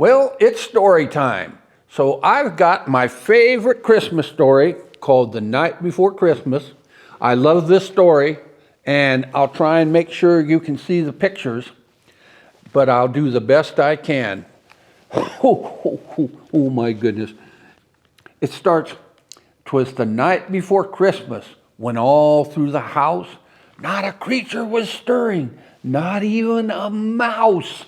Well, it's story time. So I've got my favorite Christmas story called The Night Before Christmas. I love this story, and I'll try and make sure you can see the pictures, but I'll do the best I can. Oh my goodness. It starts, "'Twas the night before Christmas, when all through the house not a creature was stirring, not even a mouse.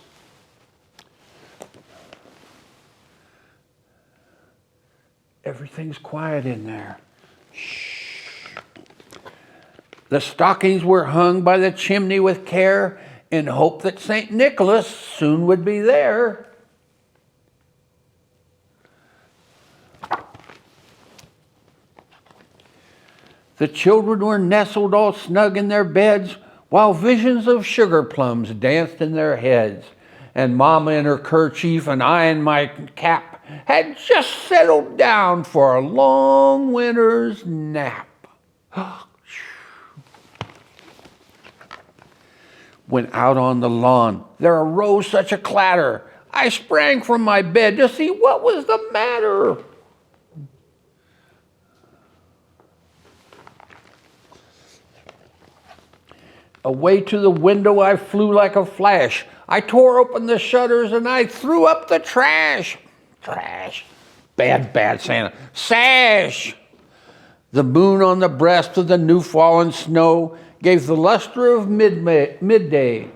Everything's quiet in there. Shh. The stockings were hung by the chimney with care in hope that St. Nicholas soon would be there. The children were nestled all snug in their beds, while visions of sugar plums danced in their heads. And Mama in her kerchief and I in my cap had just settled down for a long winter's nap. When out on the lawn there arose such a clatter, I sprang from my bed to see what was the matter. Away to the window I flew like a flash. I tore open the shutters and I threw up the trash. Trash. Bad Santa. Sash! The moon on the breast of the new fallen snow gave the luster of midday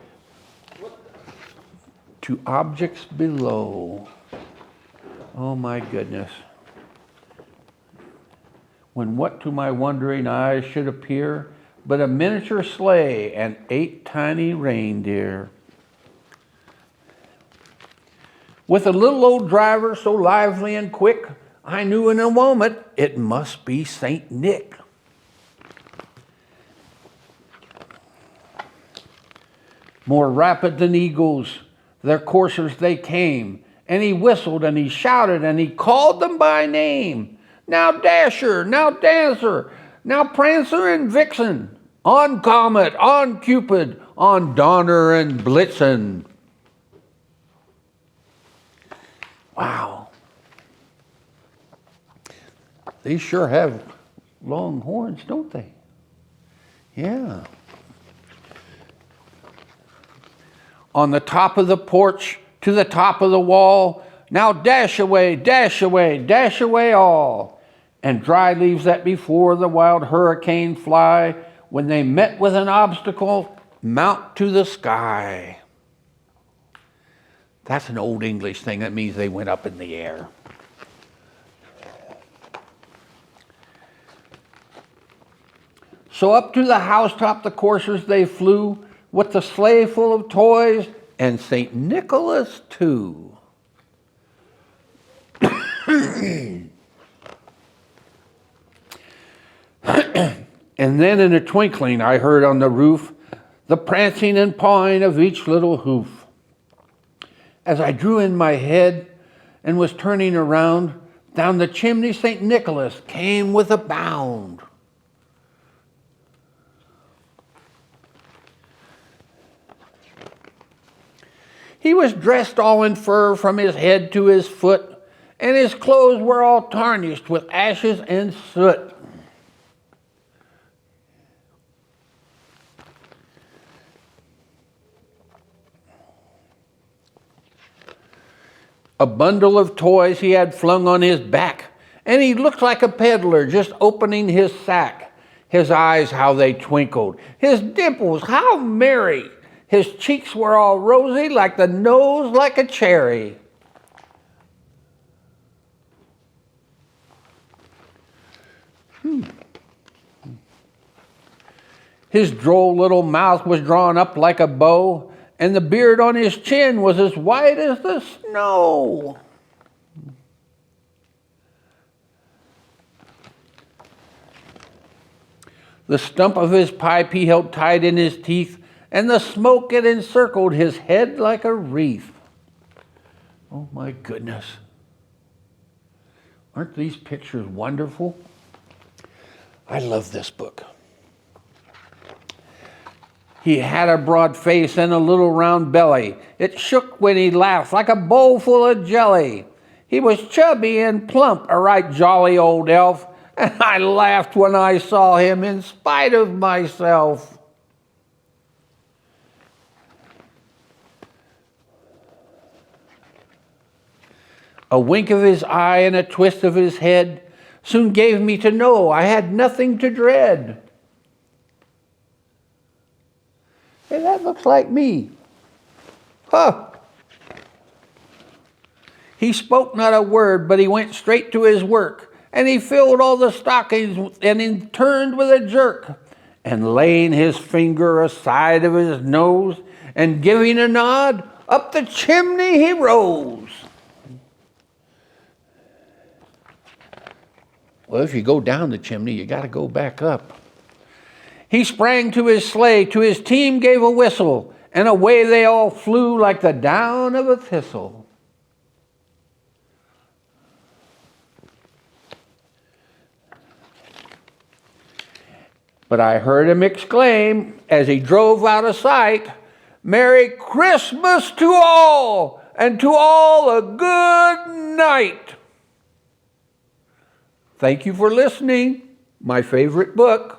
to objects below. Oh my goodness. When what to my wondering eyes should appear but a miniature sleigh and 8 tiny reindeer. With a little old driver so lively and quick, I knew in a moment it must be St. Nick. More rapid than eagles, their coursers they came, and he whistled and he shouted and he called them by name. Now Dasher, now Dancer, now Prancer and Vixen, on Comet, on Cupid, on Donner and Blitzen. Wow. They sure have long horns, don't they? Yeah. On the top of the porch, to the top of the wall, now dash away, dash away, dash away all. And dry leaves that before the wild hurricane fly, when they met with an obstacle, mount to the sky. That's an old English thing. That means they went up in the air. So up to the housetop the coursers they flew, with the sleigh full of toys, and St. Nicholas too. And then in a twinkling I heard on the roof the prancing and pawing of each little hoof. As I drew in my head and was turning around, down the chimney St. Nicholas came with a bound. He was dressed all in fur from his head to his foot, and his clothes were all tarnished with ashes and soot. A bundle of toys he had flung on his back, and he looked like a peddler just opening his sack. His eyes, how they twinkled, his dimples, how merry. His cheeks were all rosy, like the nose like a cherry. His droll little mouth was drawn up like a bow, and the beard on his chin was as white as the snow. The stump of his pipe he held tight in his teeth, and the smoke it encircled his head like a wreath. Oh my goodness. Aren't these pictures wonderful? I love this book. He had a broad face and a little round belly. It shook when he laughed like a bowl full of jelly. He was chubby and plump, a right jolly old elf, and I laughed when I saw him in spite of myself. A wink of his eye and a twist of his head soon gave me to know I had nothing to dread. Hey, that looks like me. Huh. He spoke not a word, but he went straight to his work, and he filled all the stockings, and he turned with a jerk, and laying his finger aside of his nose, and giving a nod, up the chimney he rose. Well, if you go down the chimney, you got to go back up. He sprang to his sleigh, to his team gave a whistle, and away they all flew like the down of a thistle. But I heard him exclaim, as he drove out of sight, "Merry Christmas to all, and to all a good night." Thank you for listening. My favorite book.